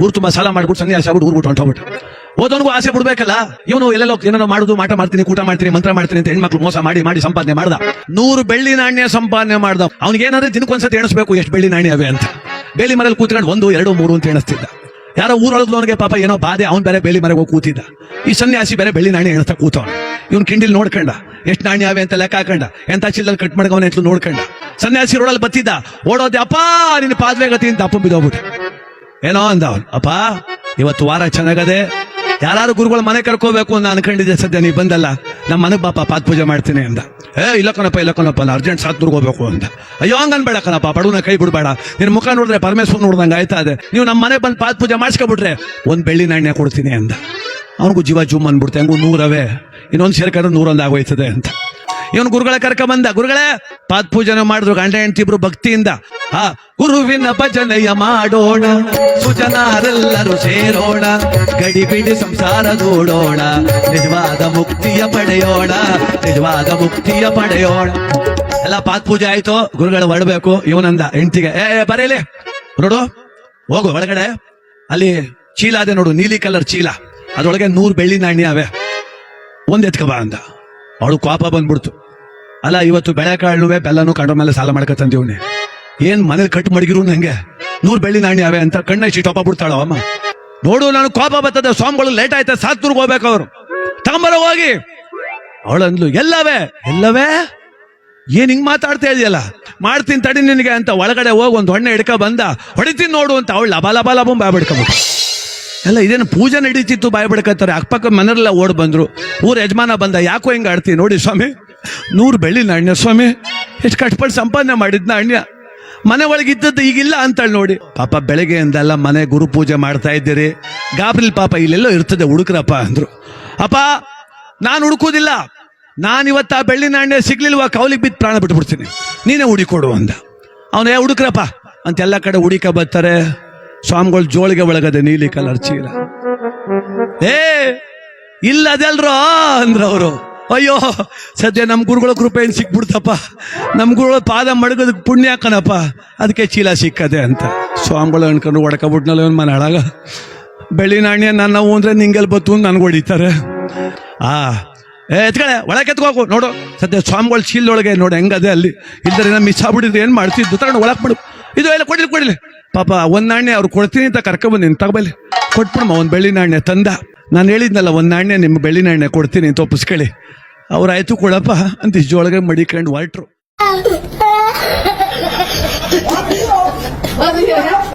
ಊರು ತುಂಬಾ ಸಾಲ ಮಾಡ್ಬಿಟ್ಟು ಸನ್ಯಾಸಿ ಆಗ್ಬಿಟ್ಟು ಊರ್ಬಿಟ್ಟು ಹೊಂಟೋಗ್ಬಿಟ್ಟು ಓದೋನ್ಗೂ ಆಸೆ ಬಿಡ್ಬೇಕಲ್ಲ. ಇವನು ಎಲ್ಲೆಲ್ಲೋ ಏನೋ ಮಾಡುದು, ಮಾಟ ಮಾಡ್ತೀನಿ, ಕೂಟ ಮಾಡ್ತೀನಿ, ಮಂತ್ರ ಮಾಡ್ತೀನಿ ಅಂತ ಹೆಣ್ಮಕ್ಳು ಮೋಸ ಮಾಡಿ ಸಂಪಾದನೆ ಮಾಡ್ದ. 100 ಬೆಳ್ಳಿ ನಾಣ್ಯ ಸಂಪಾದನೆ ಮಾಡ್ದ. ಅವ್ನಿಗೇನಾದ್ರೆ ದಿನಕ್ಕೊಂದ್ಸತಿ ಎಣಿಸ್ಬೇಕು ಎಷ್ಟು ಬೆಳ್ಳಿ ನಾಣ್ಯ ಅವೆ ಅಂತ. ಬೇಲಿ ಮರಲ್ಲಿ ಕೂತ್ಕೊಂಡು 1, 2, 3 ಅಂತ ಎಣಿಸ್ತಿದ್ದ. ಯಾರೋ ಊರೊಳಗ್ಲವನಿಗೆ ಪಾಪ ಏನೋ ಬಾಧೆ, ಅವ್ನು ಬೇರೆ ಬೇಲಿ ಮರೆಗೆ ಹೋಗಿ ಕೂತಿದ್ದ. ಈ ಸನ್ಯಾಸಿ ಬೇರೆ ಬೆಳ್ಳಿ ನಾಣ್ಯ ಎಣಿಸ್ತಾ ಕೂತವನು. ಇವ್ನು ಕಿಂಡಿಲ್ ನೋಡ್ಕೊಂಡ ಎಷ್ಟು ನಾಣ್ಯ ಅವೆ ಅಂತ ಲೆಕ್ಕ ಹಾಕೊಂಡ, ಎಂತ ಚಿಲ್ಲಲ್ಲಿ ಕಟ್ ಮಾಡ್ಕೊಂಡ ಎಂತಲೂ ನೋಡ್ಕೊಂಡ. ಸನ್ಯಾಸಿ ರೋಡಲ್ಲಿ ಬತ್ತಿದ್ದ, ಓಡೋದೆ, ಅಪ್ಪ ನಿನ್ನ ಪಾದ್ವೆ ಗತಿ ಅಂತ ಅಪ್ಪ ಬಿದ್ದೋಗ್ಬಿಟ್ಟು. ಏನೋ ಅಂದ ಅವನು, ಅಪ್ಪ ಇವತ್ತು ವಾರ ಚೆನ್ನಾಗದೆ, ಯಾರು ಗುರುಗಳ ಮನೆ ಕರ್ಕೋಬೇಕು ಅಂತ ಅನ್ಕೊಂಡಿದ್ದೆ, ಸದ್ಯ ನೀ ಬಂದಲ್ಲ, ನಮ್ಮ ಮನೆಗೆ ಬಾಪ ಪಾದ ಪೂಜೆ ಮಾಡ್ತೀನಿ ಅಂದ. ಇಲ್ಲ ಕಣಪ್ಪ ನಾ ಅರ್ಜೆಂಟ್ ಸಾತ್ನೂರ್ಗೆ ಹೋಗ್ಬೇಕು ಅಂತ. ಅಯ್ಯೋ ಹಂಗನ್ಬೇಡ ಕಣಪ್ಪ, ಬಡವನ ಕೈ ಬಿಡ್ಬೇಡ, ನಿನ್ನ ಮುಖ ನೋಡಿದ್ರೆ ಪರಮೇಶ್ವರ್ ನೋಡ್ದಂಗೆ ಆಯ್ತಾ ಇದೆ, ನೀವು ನಮ್ಮ ಮನೆ ಬಂದು ಪಾದ ಪೂಜೆ ಮಾಡಿಸ್ಕೊಬಿಟ್ರೆ 1 ಬೆಳ್ಳಿ ನಾಣ್ಯ ಕೊಡ್ತೀನಿ ಅಂದ. ಅವನಿಗೂ ಜೀವ ಜುಮ್ ಅಂದ್ಬಿಡ್ತೆ, ಹೆಂಗೂ 100 ಇನ್ನೊಂದು ಸೇರ್ಕೊಂಡ್ರೆ 101 ಆಗೋಯ್ತದೆ ಅಂತ. ಇವನು ಗುರುಗಳ ಕರ್ಕ ಬಂದ. ಗುರುಗಳೇ ಪಾದ ಪೂಜನೆ ಮಾಡಿದ್ರು ಗಂಡ ಹೆಂಡತಿಬ್ರು ಭಕ್ತಿಯಿಂದ. ಗುರುವಿನ ಭಜನೆಯ ಮಾಡೋಣ, ಸುಜನಾರೆಲ್ಲರೂ ಸೇರೋಣ, ಗಡಿಬಿಡಿ ಸಂಸಾರ ದೂಡೋಣ, ನಿಜವಾದ ಮುಕ್ತಿಯ ಪಡೆಯೋಣ, ನಿಜವಾದ ಮುಕ್ತಿಯ ಪಡೆಯೋಣ. ಎಲ್ಲ ಪಾದ ಪೂಜೆ ಆಯ್ತು, ಗುರುಗಳು ಹೊರಡ್ಬೇಕು. ಇವನಂದ ಹೆಂಡತಿಗೆ, ಬರೀಲಿ ನೋಡು, ಹೋಗು ಒಳಗಡೆ, ಅಲ್ಲಿ ಚೀಲ ಅದೇ ನೋಡು, ನೀಲಿ ಕಲರ್ ಚೀಲ, ಅದ್ರೊಳಗೆ 100 ಬೆಳ್ಳಿ ನಾಣ್ಯ ಅವೆ, ಒಂದ್ ಎತ್ಕ ಬಾ ಅಂದ. ಅವಳು ಕೋಪ ಬಂದ್ಬಿಡ್ತು. ಅಲ್ಲ, ಇವತ್ತು ಬೆಳೆಕಾಳುವೆ ಬೆಲ್ಲನೂ ಕಂಡ್ರ ಮೇಲೆ ಸಾಲ ಮಾಡ್ಕತ್ತಂದಿವ್ನಿ, ಏನ್ ಮನೇಲಿ ಕಟ್ ಮಡಗಿರು ನಂಗೆ 100 ಬೆಳ್ಳಿ ನಾಣ್ಯ ಅವೆ ಅಂತ ಕಣ್ಣ ಟೊಪ ಬಿಡ್ತಾಳ ಅಮ್ಮ. ನೋಡು, ನಾನು ಕೋಪ ಬರ್ತದೆ, ಸ್ವಾಮಿಗಳು ಲೇಟ್ ಆಯ್ತಾ, ಸಾತ್ನೂರ್ಗೆ ಹೋಗ್ಬೇಕು ಅವ್ರು, ತಗೊಂಬರ ಹೋಗಿ. ಅವಳಂದ್ಲು, ಎಲ್ಲವೇ ಏನ್ ಹಿಂಗ್ ಮಾತಾಡ್ತಾ ಇದೆಯಲ್ಲ, ಮಾಡ್ತೀನಿ ತಡಿ ನಿನಗೆ ಅಂತ ಒಳಗಡೆ ಹೋಗಿ ಒಂದು ಹೊಣ್ಣೆ ಹಿಡ್ಕ ಬಂದ. ಹೊಡಿತೀನಿ ನೋಡು ಅಂತ ಅವಳು ಲಬ ಬಾಯ್ ಬಿಡ್ಕೊಬಿಟ್ಟು. ಎಲ್ಲ ಇದೇನು ಪೂಜೆ ನಡೀತಿತ್ತು, ಬಾಯ್ ಬಿಡ್ಕತ್ತಾರೆ. ಅಕ್ಕಪಕ್ಕ ಮನೆಯಲ್ಲ ಓಡ್ ಬಂದ್ರು. ಊರ್ ಯಜಮಾನ ಬಂದ, ಯಾಕೋ ಹಿಂಗ ಆಡ್ತೀನಿ, ನೋಡಿ ಸ್ವಾಮಿ 100 ಬೆಳ್ಳಿ ನಾಣ್ಯ ಸ್ವಾಮಿ, ಎಷ್ಟು ಕಷ್ಟಪಟ್ಟು ಸಂಪಾದನೆ ಮಾಡಿದ್ ನಾಣ್ಯ, ಮನೆ ಒಳಗಿದ್ದದ್ದು ಈಗಿಲ್ಲ ಅಂತಾಳೆ ನೋಡಿ. ಪಾಪ ಬೆಳಗ್ಗೆ ಅಂದೆಲ್ಲ ಮನೆ ಗುರು ಪೂಜೆ ಮಾಡ್ತಾ ಇದ್ದೀರಿ, ಗಾಬ್ರಿಲ್ ಪಾಪ ಇಲ್ಲೆಲ್ಲೋ ಇರ್ತದೆ, ಹುಡುಕ್ರಪ್ಪ ಅಂದ್ರು. ಅಪ್ಪ ನಾನು ಹುಡುಕೋದಿಲ್ಲ, ನಾನಿವತ್ತು ಆ ಬೆಳ್ಳಿ ನಾಣ್ಯ ಸಿಗ್ಲಿಲ್ವಾ, ಕೌಲಿಗೆ ಬಿದ್ದು ಪ್ರಾಣ ಬಿಟ್ಬಿಡ್ತೀನಿ, ನೀನೇ ಹುಡಿಕೊಡು ಅಂದ. ಅವನೇ ಹುಡುಕ್ರಪ್ಪ ಅಂತ ಎಲ್ಲ ಕಡೆ ಹುಡಿಕ ಬರ್ತಾರೆ. ಸ್ವಾಮಿಗಳು ಜೋಳಿಗೆ ಒಳಗದೆ ನೀಲಿ ಕಲರ್ ಚೀಲ. ಇಲ್ಲ ಅದೆಲ್ರೋ ಅಂದ್ರ ಅವರು. ಅಯ್ಯೋ ಸದ್ಯ ನಮ್ ಗುರುಗಳ ಕೃಪೆ ಏನ್ ಸಿಕ್ಬಿಡ್ತಪ್ಪ, ನಮ್ ಗುರುಗಳ ಪಾದ ಮಡಗೋದಕ್ಕೆ ಪುಣ್ಯ ಕಣಪ್ಪ, ಅದಕ್ಕೆ ಚೀಲ ಸಿಕ್ಕದೆ ಅಂತ. ಸ್ವಾಮಿಗಳು ಅನ್ಕೊಂಡು ಹೊಡ್ಕೊಬಿಟ್ನಲ್ಲ ಇವನ್ ಮನೆ ಒಳಗ. ಬೆಳ್ಳಿ ನಾಣ್ಯ ನನ್ನ ಅಂದ್ರೆ ನಿಂಗೆಲ್ ಬತ್ತು ನನ್ಗೆ ಹೊಡಿತಾರೆ. ಎತ್ಕಳೆ ಒಳಗೆ ಎತ್ಕೋಕು ನೋಡು, ಸದ್ಯ ಸ್ವಾಮಿಗಳು ಚೀಲದೊಳಗೆ ನೋಡಿ ಹೆಂಗದೆ, ಅಲ್ಲಿ ಇಲ್ದರೆ ನಮ್ಮ ಮಿಸ್ ಆಗ್ಬಿಟ್ಟಿದ್ರೆ ಏನ್ ಮಾಡ್ತಿದ್ದು, ತಗೊಂಡು ಒಳಕ್ ಬಿಡು. ಇದು ಎಲ್ಲ ಕೊಡ್ಲಿ ಪಾಪ 1 ನಾಣ್ಯ ಅವ್ರು ಕೊಡ್ತೀನಿ ಅಂತ ಕರ್ಕೊಂಬಂದಿನಿ, ತಗೋಬಲ್ಲಿ ಕೊಟ್ಬಿಡಮ್ಮ 1 ಬೆಳ್ಳಿ ನಾಣ್ಯ ತಂದ. ನಾನು ಹೇಳಿದ್ನಲ್ಲ 1 ನಾಣ್ಯ ನಿಮ್ಮ ಬೆಳ್ಳಿ ನಾಣ್ಯ ಕೊಡ್ತೀನಿ ಅಂತ ಒಪ್ಪಿಸ್ಕೊಳ್ಳಿ. ಅವ್ರಾಯ್ತು ಕೊಡಪ್ಪ ಅಂತ ಇಷ್ಟೊಳಗೆ ಮಡಿಕೊಂಡು ಹೊರಟ್ರು.